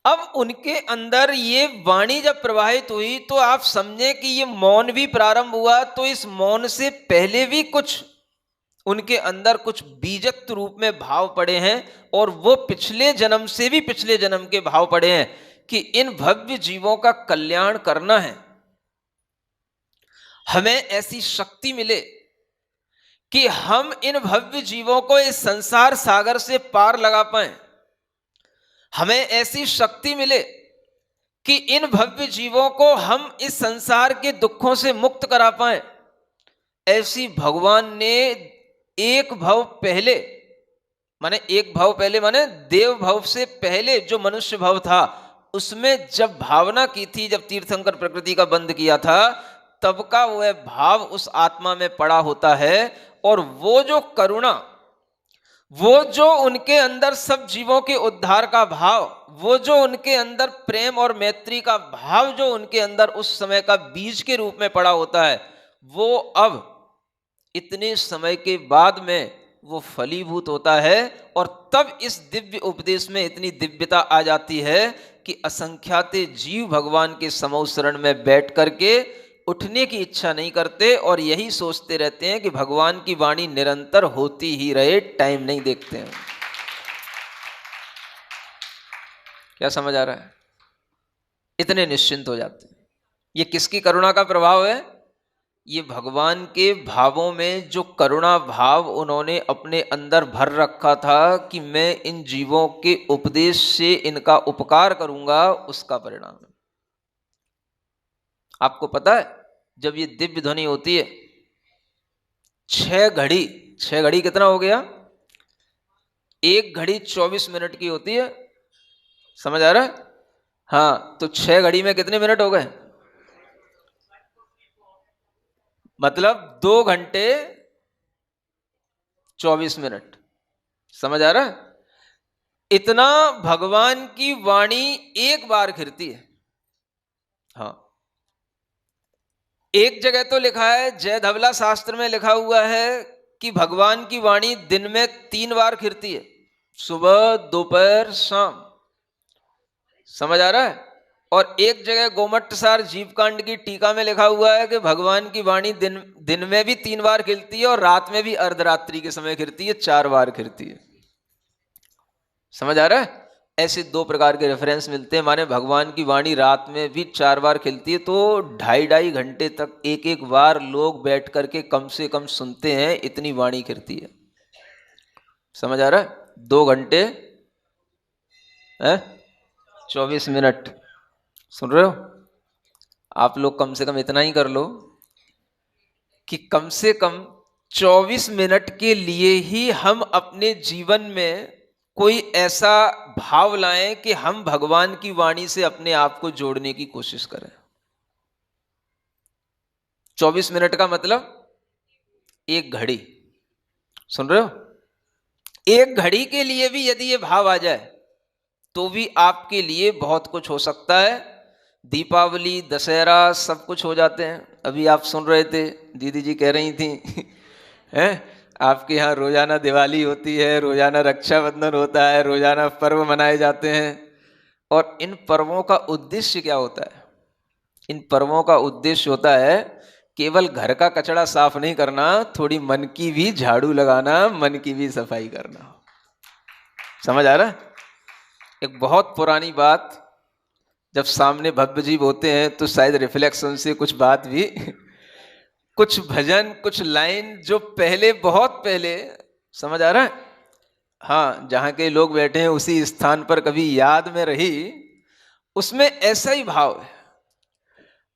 अब उनके अंदर ये वाणी जब प्रवाहित हुई तो आप समझे कि ये मौन भी प्रारंभ हुआ, तो इस मौन से पहले भी कुछ उनके अंदर कुछ बीजत्व रूप में भाव पड़े हैं, और वो पिछले जन्म से भी पिछले जन्म के भाव पड़े हैं कि इन भव्य जीवों का कल्याण करना है। हमें ऐसी शक्ति मिले कि हम इन भव्य जीवों को इस संसार सागर से पार लगा पाएं। हमें ऐसी शक्ति मिले कि इन भव्य जीवों को हम इस संसार के दुखों से मुक्त करा पाएं। ऐसी भगवान ने एक भव पहले, माने देव भव से पहले जो मनुष्य भव था, उसमें जब भावना की थी, जब तीर्थंकर प्रकृति का बंध किया था, तब का वह भाव उस आत्मा में पड़ा होता है। और वो जो करुणा, वो जो उनके अंदर सब जीवों के उद्धार का भाव, वो जो उनके अंदर प्रेम और मैत्री का भाव जो उनके अंदर उस समय का बीज के रूप में पड़ा होता है, वो अब इतने समय के बाद में वो फलीभूत होता है। और तब इस दिव्य उपदेश में इतनी दिव्यता आ जाती है कि असंख्याते जीव भगवान के समूह शरण में बैठ करके उठने की इच्छा नहीं करते, और यही सोचते रहते हैं कि भगवान की वाणी निरंतर होती ही रहे, टाइम नहीं देखते हैं। क्या समझ आ रहा है? इतने निश्चिंत हो जाते हैं। ये किसकी करुणा का प्रभाव है? ये भगवान के भावों में जो करुणा भाव उन्होंने अपने अंदर भर रखा था कि मैं इन जीवों के उपदेश से इनका उपकार करूंगा, उसका परिणाम है। आपको पता है, जब ये दिव्य ध्वनि होती है, 6 घड़ी कितना हो गया? 1 घड़ी 24 मिनट की होती है। समझ आ रहा है? हाँ, तो 6 घड़ी में कितने मिनट हो गए? मतलब 2 घंटे 24 मिनट। समझ आ रहा है? इतना भगवान की वाणी एक बार खिरती है। हाँ, एक जगह तो लिखा है, जय धवला शास्त्र में लिखा हुआ है कि भगवान की वाणी दिन में 3 बार खिरती है, सुबह, दोपहर, शाम। समझ आ रहा है? और एक जगह गोमट्टसार जीवकांड की टीका में लिखा हुआ है कि भगवान की वाणी दिन में भी 3 बार खिलती है और रात में भी अर्धरात्रि के समय खिलती है, 4 बार खिलती है। समझ आ रहा है? ऐसे 2 प्रकार के रेफरेंस मिलते हैं। माने भगवान की वाणी रात में भी 4 बार खिलती है, तो 2.5 घंटे तक एक बार लोग बैठ करके कम से कम सुनते हैं, इतनी वाणी खिलती है। समझ आ रहा है? 2 घंटे 24 मिनट। सुन रहे हो? आप लोग कम से कम इतना ही कर लो कि कम से कम 24 मिनट के लिए ही हम अपने जीवन में कोई ऐसा भाव लाएं कि हम भगवान की वाणी से अपने आप को जोड़ने की कोशिश करें। 24 मिनट का मतलब 1 घड़ी। सुन रहे हो? 1 घड़ी के लिए भी यदि ये भाव आ जाए तो भी आपके लिए बहुत कुछ हो सकता है। दीपावली, दशहरा सब कुछ हो जाते हैं। अभी आप सुन रहे थे, दीदी जी कह रही थी हैं, आपके यहाँ रोजाना दिवाली होती है, रोजाना रक्षाबंधन होता है, रोजाना पर्व मनाए जाते हैं। और इन पर्वों का उद्देश्य क्या होता है? इन पर्वों का उद्देश्य होता है केवल घर का कचरा साफ नहीं करना, थोड़ी मन की भी झाड़ू लगाना, मन की भी सफाई करना। समझ आ रहा है? एक बहुत पुरानी बात, जब सामने भव्य जीव होते हैं तो शायद रिफ्लेक्शन से कुछ बात भी कुछ भजन, कुछ लाइन जो पहले, बहुत पहले, समझ आ रहा है? हाँ, जहां के लोग बैठे हैं उसी स्थान पर कभी याद में रही, उसमें ऐसा ही भाव है।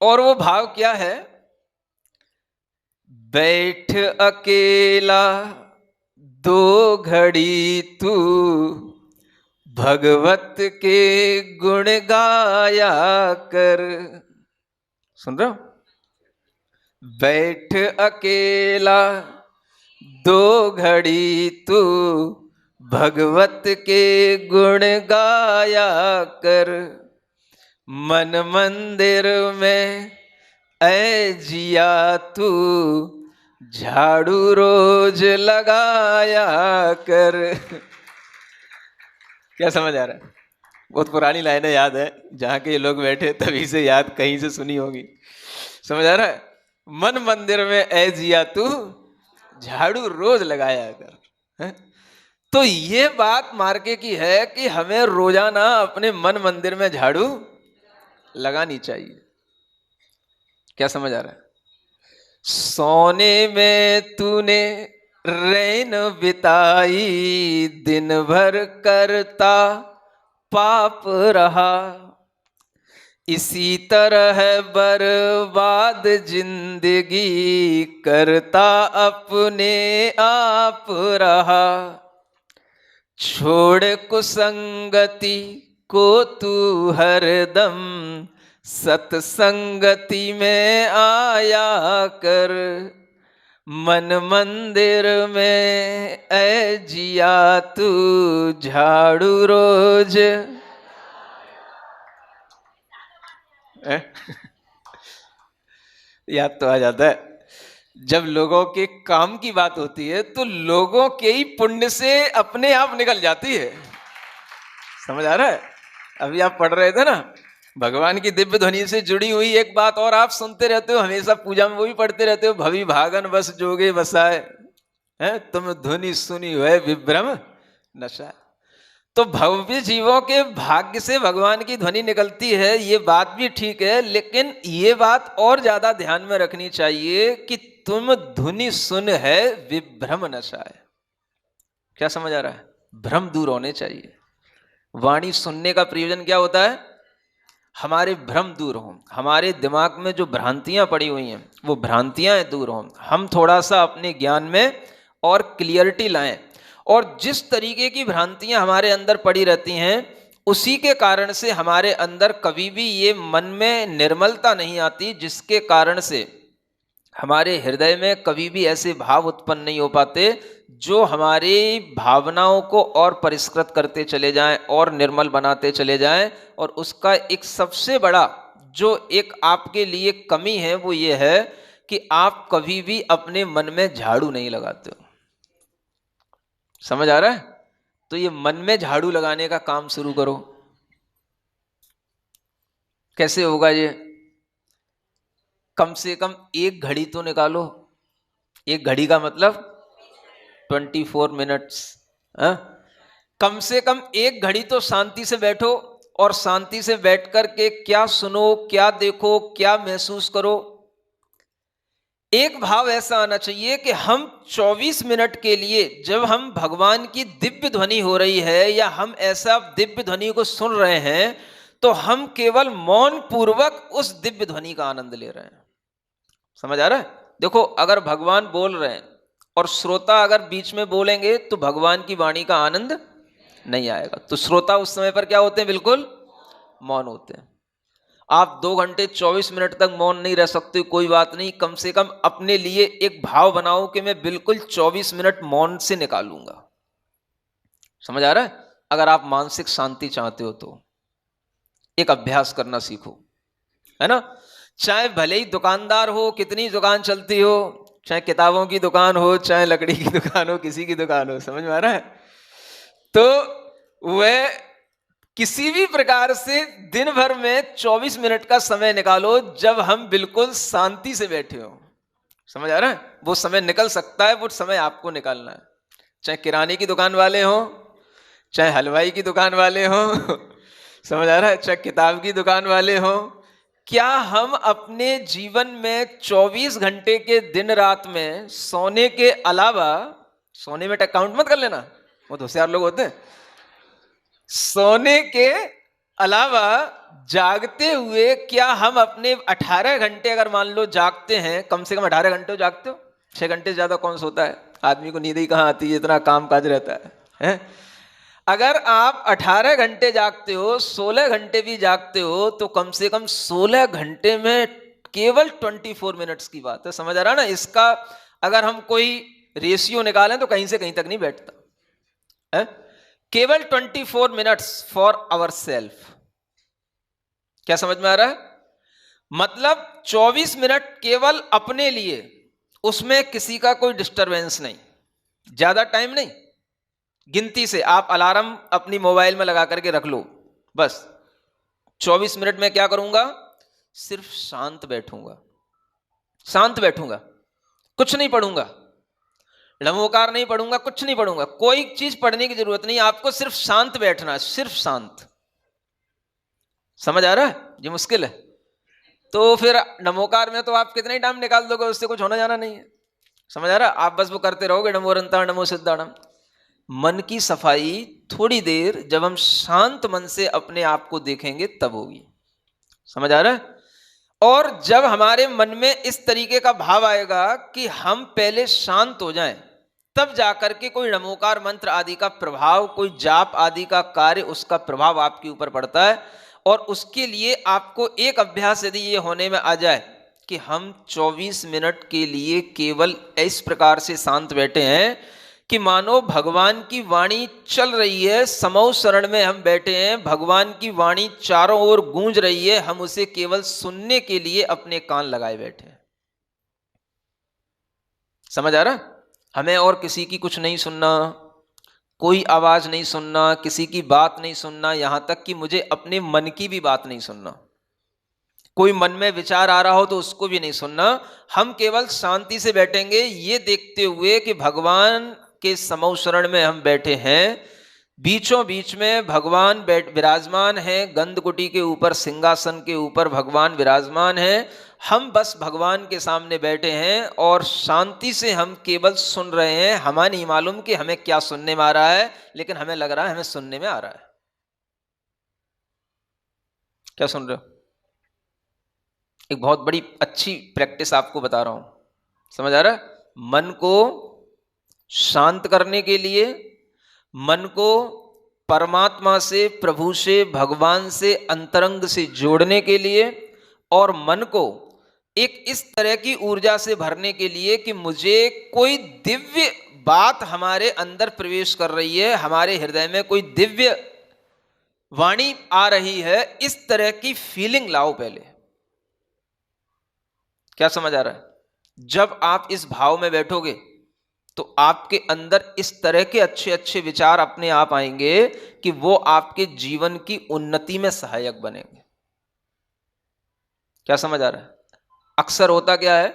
और वो भाव क्या है? बैठ अकेला 2 घड़ी तू, भगवत के गुण गाया कर। सुन रहे हो? बैठ अकेला 2 घड़ी तू, भगवत के गुण गाया कर। मन मंदिर में ऐ जिया तू, झाड़ू रोज लगाया कर। क्या समझ आ रहा है? बहुत पुरानी लाइनें याद है, जहाँ के ये लोग बैठे तभी से याद, कहीं से सुनी होगी। समझ आ रहा है? मन मंदिर में ऐ जिया तू झाड़ू रोज लगाया कर, है? तो ये बात मार्के की है कि हमें रोजाना अपने मन मंदिर में झाड़ू लगानी चाहिए। क्या समझ आ रहा है? सोने में तूने रैन बिताई, दिन भर करता पाप रहा, इसी तरह बर्बाद जिंदगी करता अपने आप रहा, छोड़ कुसंगति को तू हरदम सत्संगति में आया कर, मन मंदिर में ऐ जिया तू झाड़ू रोज याद तो आ जाता है। जब लोगों के काम की बात होती है तो लोगों के ही पुण्य से अपने आप निकल जाती है। समझ आ रहा है? अभी आप पढ़ रहे थे ना, भगवान की दिव्य ध्वनि से जुड़ी हुई एक बात और आप सुनते रहते हो हमेशा, पूजा में वो भी पढ़ते रहते हो, भवि भागन बस जोगे बसाए, है तुम ध्वनि सुनी हुए विभ्रम नशा। तो भव्य जीवों के भाग्य से भगवान की ध्वनि निकलती है, ये बात भी ठीक है, लेकिन ये बात और ज्यादा ध्यान में रखनी चाहिए कि तुम ध्वनि सुन है विभ्रम नशा है। क्या समझ आ रहा है? भ्रम दूर होने चाहिए। वाणी सुनने का प्रयोजन क्या होता है? हमारे भ्रम दूर हों, हमारे दिमाग में जो भ्रांतियां पड़ी हुई हैं वो भ्रांतियां दूर हों, हम थोड़ा सा अपने ज्ञान में और क्लियरिटी लाएं। और जिस तरीके की भ्रांतियां हमारे अंदर पड़ी रहती हैं उसी के कारण से हमारे अंदर कभी भी ये मन में निर्मलता नहीं आती, जिसके कारण से हमारे हृदय में कभी भी ऐसे भाव उत्पन्न नहीं हो पाते जो हमारी भावनाओं को और परिष्कृत करते चले जाएं और निर्मल बनाते चले जाएं। और उसका एक सबसे बड़ा जो एक आपके लिए कमी है वो ये है कि आप कभी भी अपने मन में झाड़ू नहीं लगाते हो। समझ आ रहा है? तो ये मन में झाड़ू लगाने का काम शुरू करो। कैसे होगा ये? कम से कम एक घड़ी तो निकालो। एक घड़ी का मतलब 24 मिनट्स। कम से कम एक घड़ी तो शांति से बैठो और शांति से बैठ कर के क्या सुनो, क्या देखो, क्या महसूस करो। एक भाव ऐसा आना चाहिए कि हम 24 मिनट के लिए जब हम भगवान की दिव्य ध्वनि हो रही है या हम ऐसा दिव्य ध्वनि को सुन रहे हैं तो हम केवल मौन पूर्वक उस दिव्य ध्वनि का आनंद ले रहे हैं। समझ आ रहा है? देखो, अगर भगवान बोल रहे हैं और श्रोता अगर बीच में बोलेंगे तो भगवान की वाणी का आनंद नहीं आएगा। तो श्रोता उस समय पर क्या होते हैं? बिल्कुल मौन होते हैं। आप 2 घंटे 24 मिनट तक मौन नहीं रह सकते, कोई बात नहीं, कम से कम अपने लिए एक भाव बनाओ कि मैं बिल्कुल 24 मिनट मौन से निकालूंगा। समझ आ रहा है? अगर आप मानसिक शांति चाहते हो तो एक अभ्यास करना सीखो, है ना? चाहे भले ही दुकानदार हो, कितनी दुकान चलती हो, चाहे किताबों की दुकान हो, चाहे लकड़ी की दुकान हो, किसी की दुकान हो, समझ में आ रहा है? तो वह किसी भी प्रकार से दिन भर में 24 मिनट का समय निकालो जब हम बिल्कुल शांति से बैठे हो। समझ आ रहा है? वो समय निकल सकता है, वो समय आपको निकालना है। चाहे किराने की दुकान वाले हो, चाहे हलवाई की दुकान वाले हो, समझ आ रहा है, चाहे किताब की दुकान वाले हो, क्या हम अपने जीवन में 24 घंटे के दिन रात में सोने के अलावा, सोने में काउंट मत कर लेना, बहुत होशियार लोग होते हैं, सोने के अलावा जागते हुए क्या हम अपने 18 घंटे अगर मान लो जागते हैं, कम से कम 18 घंटे जागते हो? 6 घंटे से ज्यादा कौन सोता है? आदमी को नींद ही कहाँ आती है, इतना काम काज रहता है? अगर आप 18 घंटे जागते हो, 16 घंटे भी जागते हो, तो कम से कम 16 घंटे में केवल 24 मिनट्स की बात है। समझ आ रहा है ना? इसका अगर हम कोई रेशियो निकालें तो कहीं से कहीं तक नहीं बैठता है। केवल 24 मिनट्स फॉर आवर सेल्फ। क्या समझ में आ रहा है? मतलब 24 मिनट केवल अपने लिए, उसमें किसी का कोई डिस्टरबेंस नहीं, ज्यादा टाइम नहीं। गिनती से आप अलार्म अपनी मोबाइल में लगा करके रख लो, बस 24 मिनट में क्या करूंगा, सिर्फ शांत बैठूंगा, शांत बैठूंगा, कुछ नहीं पढ़ूंगा, लमोकार नहीं पढ़ूंगा, कुछ नहीं पढ़ूंगा, कोई चीज पढ़ने की जरूरत नहीं, आपको सिर्फ शांत बैठना है, सिर्फ शांत। समझ आ रहा है? ये मुश्किल है। तो फिर नमोकार में तो आप कितने ही टाइम निकाल दोगे, उससे कुछ होना जाना नहीं है। समझ आ रहा है? आप बस वो करते रहोगे, नमो रंता नमो सिद्धाणम। मन की सफाई थोड़ी देर जब हम शांत मन से अपने आप को देखेंगे तब होगी। समझ आ रहा है? और जब हमारे मन में इस तरीके का भाव आएगा कि हम पहले शांत हो जाएं, तब जाकर के कोई नमोकार मंत्र आदि का प्रभाव, कोई जाप आदि का कार्य, उसका प्रभाव आपके ऊपर पड़ता है। और उसके लिए आपको एक अभ्यास यदि ये होने में आ जाए कि हम 24 मिनट के लिए केवल इस प्रकार से शांत बैठे हैं कि मानो भगवान की वाणी चल रही है, समौ शरण में हम बैठे हैं, भगवान की वाणी चारों ओर गूंज रही है, हम उसे केवल सुनने के लिए अपने कान लगाए बैठे हैं। समझ आ रहा? हमें और किसी की कुछ नहीं सुनना, कोई आवाज नहीं सुनना, किसी की बात नहीं सुनना, यहां तक कि मुझे अपने मन की भी बात नहीं सुनना। कोई मन में विचार आ रहा हो तो उसको भी नहीं सुनना। हम केवल शांति से बैठेंगे, ये देखते हुए कि भगवान के समौ शरण में हम बैठे हैं, बीचों बीच में भगवान विराजमान है, गंधकुटी के ऊपर, सिंहासन के ऊपर भगवान विराजमान है। हम बस भगवान के सामने बैठे हैं और शांति से हम केवल सुन रहे हैं। हमें नहीं मालूम कि हमें क्या सुनने में आ रहा है, लेकिन हमें लग रहा है हमें सुनने में आ रहा है। क्या सुन रहे हो? एक बहुत बड़ी अच्छी प्रैक्टिस आपको बता रहा हूं। समझ आ रहा है? मन को शांत करने के लिए, मन को परमात्मा से, प्रभु से, भगवान से, अंतरंग से जोड़ने के लिए, और मन को एक इस तरह की ऊर्जा से भरने के लिए कि मुझे कोई दिव्य बात हमारे अंदर प्रवेश कर रही है, हमारे हृदय में कोई दिव्य वाणी आ रही है, इस तरह की फीलिंग लाओ पहले। क्या समझ आ रहा है? जब आप इस भाव में बैठोगे तो आपके अंदर इस तरह के अच्छे अच्छे विचार अपने आप आएंगे कि वो आपके जीवन की उन्नति में सहायक बनेंगे। क्या समझ आ रहा है? अक्सर होता क्या है,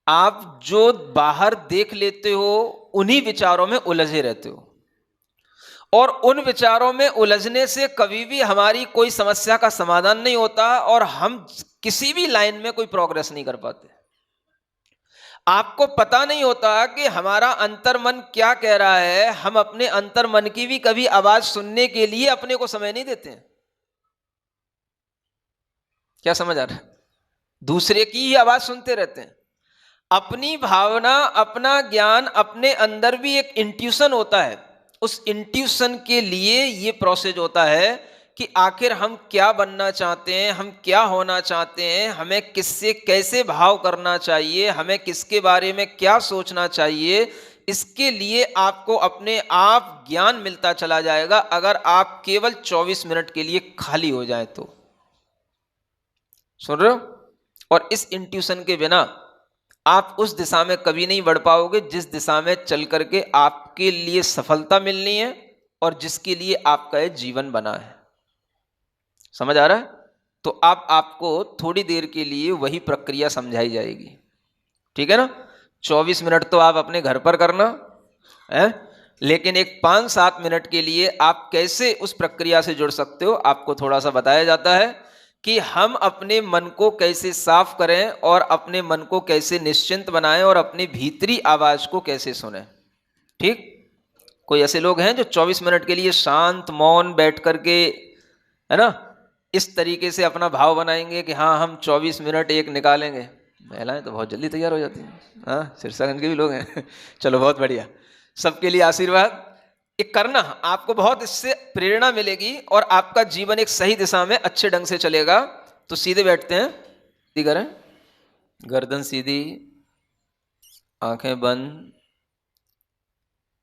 आप जो बाहर देख लेते हो उन्हीं विचारों में उलझे रहते हो, और उन विचारों में उलझने से कभी भी हमारी कोई समस्या का समाधान नहीं होता और हम किसी भी लाइन में कोई प्रोग्रेस नहीं कर पाते। आपको पता नहीं होता कि हमारा अंतर्मन क्या कह रहा है। हम अपने अंतर्मन की भी कभी आवाज सुनने के लिए अपने को समय नहीं देते हैं। क्या समझ आ रहा है? दूसरे की ही आवाज सुनते रहते हैं। अपनी भावना, अपना ज्ञान, अपने अंदर भी एक इंट्यूशन होता है। उस इंट्यूशन के लिए ये प्रोसेस होता है कि आखिर हम क्या बनना चाहते हैं, हम क्या होना चाहते हैं, हमें किससे कैसे भाव करना चाहिए, हमें किसके बारे में क्या सोचना चाहिए। इसके लिए आपको अपने आप ज्ञान मिलता चला जाएगा अगर आप केवल 24 मिनट के लिए खाली हो जाए तो। सुन रहे हो? और इस इंट्यूशन के बिना आप उस दिशा में कभी नहीं बढ़ पाओगे जिस दिशा में चल करके आपके लिए सफलता मिलनी है और जिसके लिए आपका ये जीवन बना है। समझ आ रहा है? तो अब आपको थोड़ी देर के लिए वही प्रक्रिया समझाई जाएगी। ठीक है ना? 24 मिनट तो आप अपने घर पर करना है, लेकिन एक 5-7 मिनट के लिए आप कैसे उस प्रक्रिया से जुड़ सकते हो आपको थोड़ा सा बताया जाता है कि हम अपने मन को कैसे साफ करें और अपने मन को कैसे निश्चिंत बनाएं और अपनी भीतरी आवाज को कैसे सुने। ठीक? कोई ऐसे लोग हैं जो 24 मिनट के लिए शांत मौन बैठ करके, है ना, इस तरीके से अपना भाव बनाएंगे कि हाँ हम 24 मिनट एक निकालेंगे। महिलाएं तो बहुत जल्दी तैयार हो जाती हैं। हाँ, सिरसागंज के भी लोग हैं। चलो बहुत बढ़िया, सबके लिए आशीर्वाद। एक करना, आपको बहुत इससे प्रेरणा मिलेगी और आपका जीवन एक सही दिशा में अच्छे ढंग से चलेगा। तो सीधे बैठते हैं, सीधी करें, गर्दन सीधी, आंखें बंद।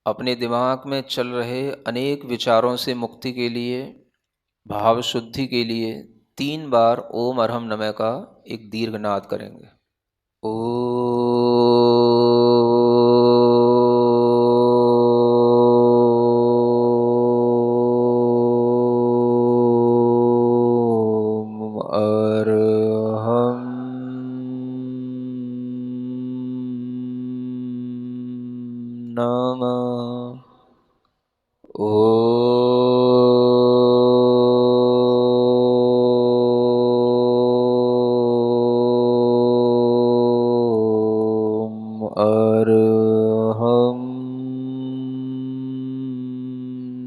अपने दिमाग में चल रहे अनेक विचारों से मुक्ति के लिए, भाव शुद्धि के लिए 3 बार ओम अरहम नमः का एक दीर्घ नाद करेंगे। ओ नमः। ओम अरहं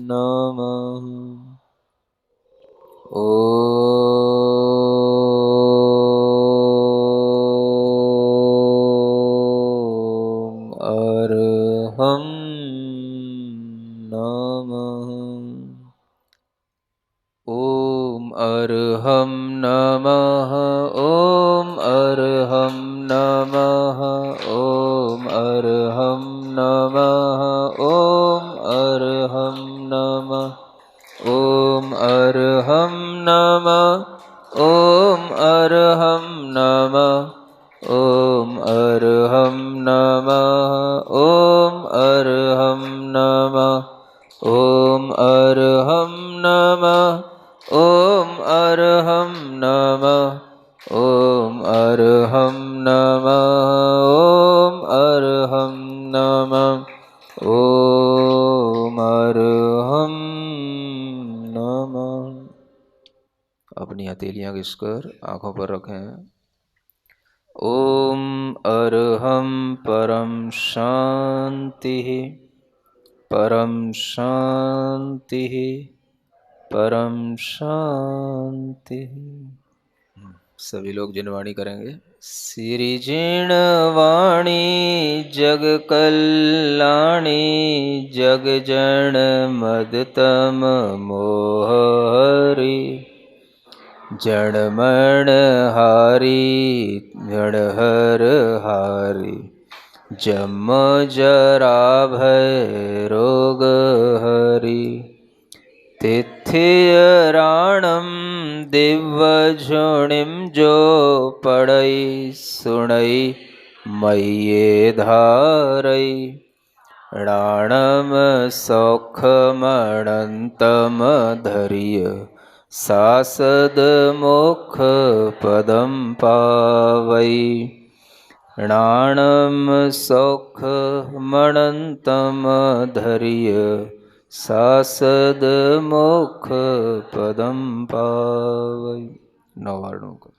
नमः। ओम अरहं नमः। ओम अरहं नमः। ओम अरहं नमः। ओम अरहं नमः। ओम अरहं नमः। ओम अरहं नमः। ओम अरहं नमः। ओम अरहं नमः। ओम अरहं नमः। ओम अरहं नमः। ओम अरहं नमः। ओम अरहं नमः। ओम अरहं नमः। ओम अरहं नमः। अपनी हथेलियां घिसकर आंखों पर रखें। ओम अरहं परम शांति। परम शांति। परम शांति। सभी लोग जिनवाणी करेंगे। श्री जिनवाणी जग कल्याणी जग जन मदतम मोहरी जड़मण हारी जड़हर हारी जम जरा भय रोग हरि तिथिराणम दिव्यझुणिम जो पढ़ई सुनई मय्ये धारई राणम सौखमणंतम धैर्य सासद मोक्ष पदम पावई णाणम सौखमणंतम धैर्य सासद मोक्ष पदम पावई। 9 वर्णों का